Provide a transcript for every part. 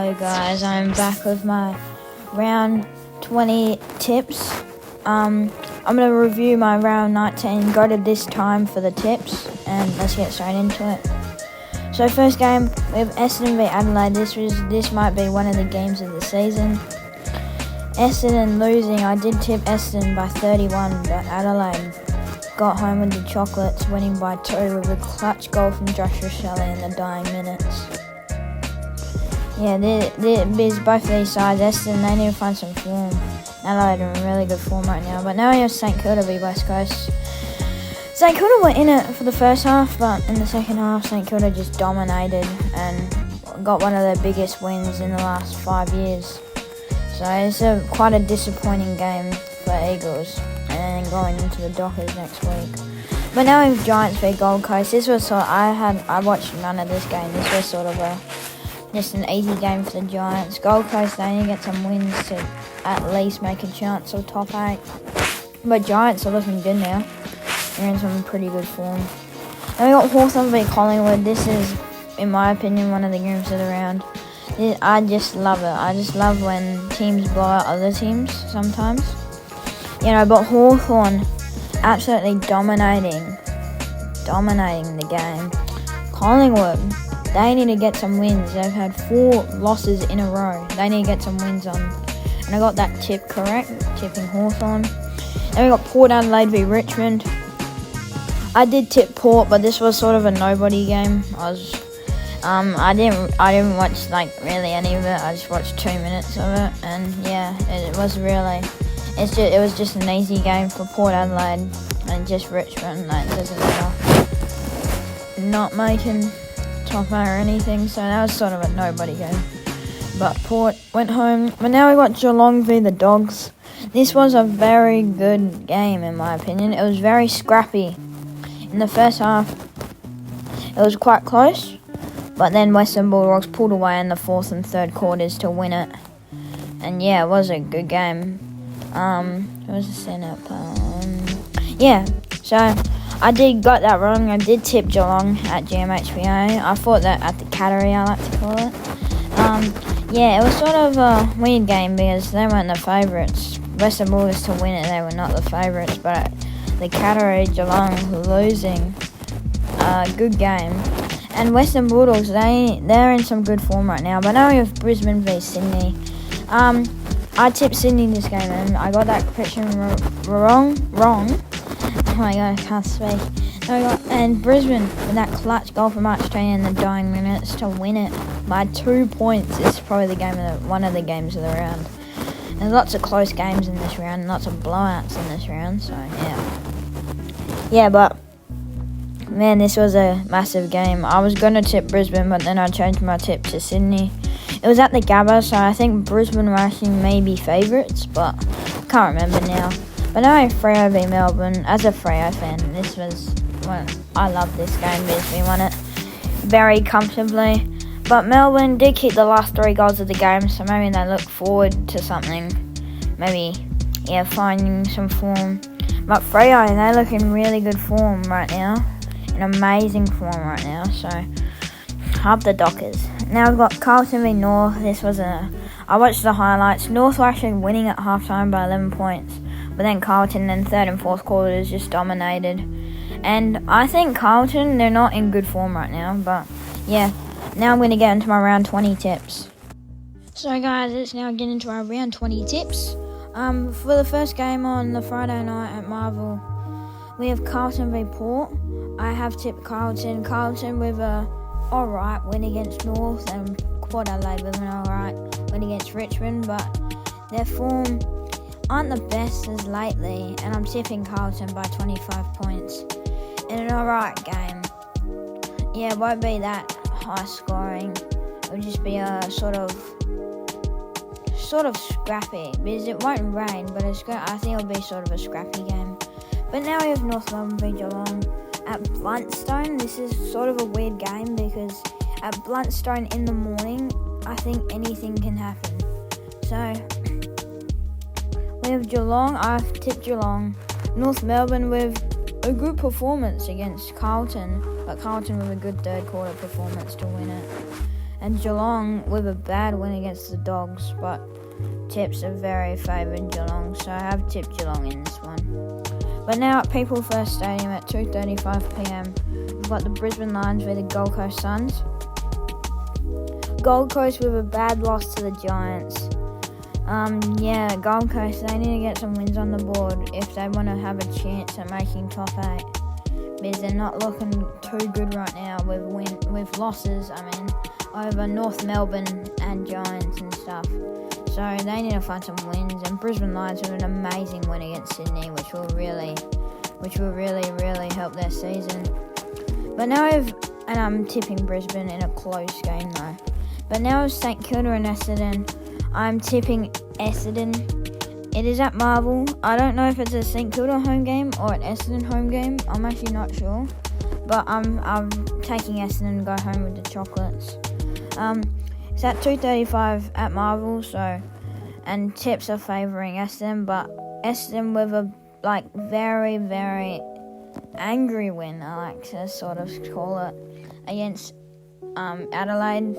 Hello guys, I'm back with my round 20 tips. I'm going to review my round 19, go to this time for the tips, and let's get straight into it. So first game, we have Essendon v Adelaide. This might be one of the games of the season. Essendon losing, I did tip Essendon by 31, but Adelaide got home with the chocolates, winning by 2 with a clutch goal from Joshua Shelley in the dying minutes. Yeah, both these sides, Essendon, they need to find some form. Adelaide are in really good form right now. But now we have St Kilda v West Coast. St Kilda were in it for the first half, but in the second half, St Kilda just dominated and got one of their biggest wins in the last 5 years. So it's quite a disappointing game for Eagles, and then going into the Dockers next week. But now we have Giants v Gold Coast. I watched none of this game. This was sort of just an easy game for the Giants. Gold Coast, they need to get some wins to at least make a chance of top 8. But Giants are looking good now. They're in some pretty good form. Then we got Hawthorn v Collingwood. This is, in my opinion, one of the games of the round. I just love it. I just love when teams blow out other teams sometimes. But Hawthorn absolutely dominating the game. Collingwood, they need to get some wins. They've had 4 losses in a row. They need to get some wins on. And I got that tip correct, tipping Hawthorn. Then we got Port Adelaide v Richmond. I did tip Port, but this was sort of a nobody game. I didn't watch really any of it. I just watched 2 minutes of it, and yeah, it was just an easy game for Port Adelaide, and just Richmond. That doesn't matter. Not making top 8 or anything, so that was sort of a nobody game. But Port went home. But now we got Geelong v the Dogs. This was a very good game in my opinion. It was very scrappy. In the first half, it was quite close, but then Western Bulldogs pulled away in the 4th and 3rd quarters to win it. And yeah, it was a good game. What was the stand-up? So I got that wrong. I did tip Geelong at GMHBA. I thought that at the Cattery, I like to call it. It was sort of a weird game because they weren't the favourites. Western Bulldogs to win it, they were not the favourites, but the Cattery, Geelong losing, good game. And Western Bulldogs, they're in some good form right now. But now we have Brisbane v Sydney. I tipped Sydney this game and I got that prediction wrong. Oh my god, I can't speak. And Brisbane with that clutch goal from Arch Train in the dying minutes to win it by 2 points. It's probably one of the games of the round. There's lots of close games in this round and lots of blowouts in this round, so yeah. But man, this was a massive game. I was going to tip Brisbane, but then I changed my tip to Sydney. It was at the Gabba, so I think Brisbane were actually maybe favourites, but I can't remember now. But now I have Freo v Melbourne. As a Freo fan, I love this game because we won it very comfortably. But Melbourne did keep the last 3 goals of the game, so maybe they look forward to something. Maybe, finding some form. But Freo, they look in really good form right now. In amazing form right now, so up the Dockers. Now we've got Carlton v North. I watched the highlights. North were actually winning at halftime by 11 points. But then Carlton in 3rd and 4th quarters just dominated. And I think Carlton, they're not in good form right now. But yeah, now I'm going to get into my round 20 tips. So guys, let's now get into our round 20 tips. For the first game on the Friday night at Marvel, we have Carlton v Port. I have tipped Carlton. Carlton with a alright win against North, and Port Adelaide with an alright win against Richmond, but their form aren't the best as lately, and I'm tipping Carlton by 25 points in an alright game. Yeah, it won't be that high scoring. It'll just be a sort of scrappy, because it won't rain, but I think it'll be sort of a scrappy game. But now we have North Melbourne v Geelong at Bluntstone. This is sort of a weird game because at Bluntstone in the morning, I think anything can happen. So we have Geelong. I've tipped Geelong. North Melbourne with a good performance against Carlton, but Carlton with a good 3rd quarter performance to win it. And Geelong with a bad win against the Dogs, but tips are very favoured Geelong, so I have tipped Geelong in this one. But now at People First Stadium at 2:35pm, we've got the Brisbane Lions v the Gold Coast Suns. Gold Coast with a bad loss to the Giants. Gold Coast, they need to get some wins on the board if they want to have a chance at making top 8. Because they're not looking too good right now with losses, over North Melbourne and Giants and stuff. So they need to find some wins, and Brisbane Lions have an amazing win against Sydney, which will really help their season. But now I'm tipping Brisbane in a close game though. But now it's St Kilda and Essendon. I'm tipping Essendon. It is at Marvel. I don't know if it's a St Kilda home game or an Essendon home game. I'm actually not sure. But I'm taking Essendon to go home with the chocolates. It's at 2:35 at Marvel, and tips are favouring Essendon, but Essendon with a very, very angry win, I like to sort of call it, against Adelaide.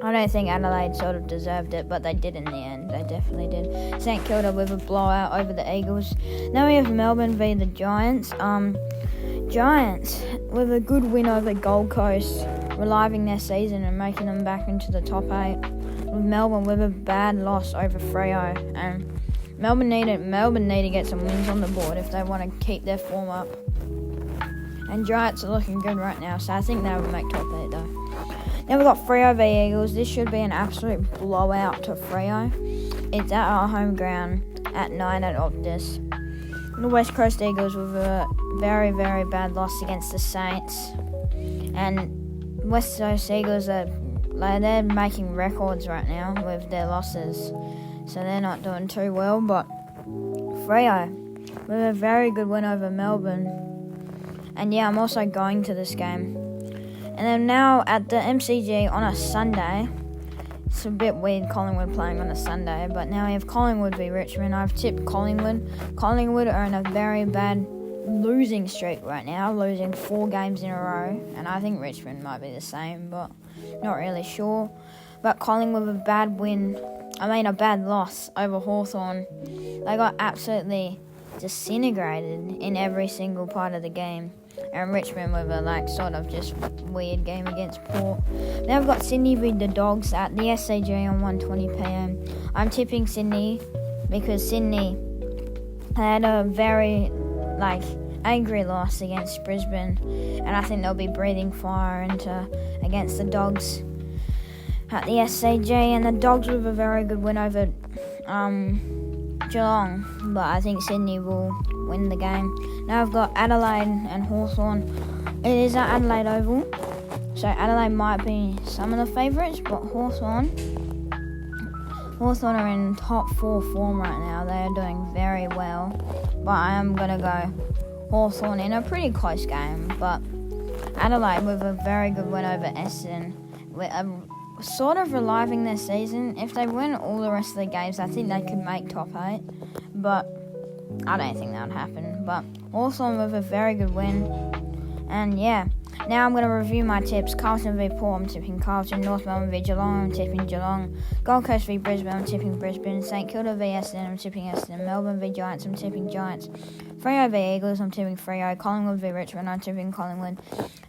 I don't think Adelaide sort of deserved it, but they did in the end. They definitely did. St Kilda with a blowout over the Eagles. Now we have Melbourne v the Giants. Giants with a good win over Gold Coast, reliving their season and making them back into the top 8. With Melbourne with a bad loss over Freo, and Melbourne need to get some wins on the board if they want to keep their form up. And Giants are looking good right now, so I think they will make top 8 though. Then we've got Freo v Eagles. This should be an absolute blowout to Freo. It's at our home ground at 9 at Optus. The West Coast Eagles with a very, very bad loss against the Saints. And West Coast Eagles they're making records right now with their losses. So they're not doing too well. But Freo with a very good win over Melbourne. And I'm also going to this game. And then now at the MCG on a Sunday, it's a bit weird Collingwood playing on a Sunday, but now we have Collingwood v Richmond. I've tipped Collingwood. Collingwood are in a very bad losing streak right now, losing 4 games in a row, and I think Richmond might be the same, but not really sure. But Collingwood with a bad loss over Hawthorn. They got absolutely disintegrated in every single part of the game. And Richmond with a sort of just weird game against Port. Now we've got Sydney v the Dogs at the SCG on 1:20pm. I'm tipping Sydney because Sydney had a very angry loss against Brisbane, and I think they'll be breathing fire against the Dogs at the SCG. And the Dogs with a very good win over Geelong, but I think Sydney will win the game. Now I've got Adelaide and Hawthorn. It is at Adelaide Oval, so Adelaide might be some of the favourites, but Hawthorn are in top 4 form right now. They are doing very well, but I am going to go Hawthorn in a pretty close game. But Adelaide with a very good win over Essendon, sort of reliving their season. If they win all the rest of the games, I think they could make top 8, but I don't think that would happen. But Hawthorn with a very good win. And now I'm going to review my tips. Carlton v Port, I'm tipping Carlton. North Melbourne v Geelong, I'm tipping Geelong. Gold Coast v Brisbane, I'm tipping Brisbane. St Kilda v Essendon, I'm tipping Essendon. Melbourne v Giants, I'm tipping Giants. Freo v Eagles, I'm tipping Freo. Collingwood v Richmond, I'm tipping Collingwood.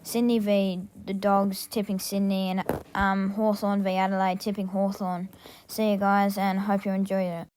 Sydney v the Dogs, tipping Sydney. And Hawthorn v Adelaide, tipping Hawthorn. See you guys, and hope you enjoyed it.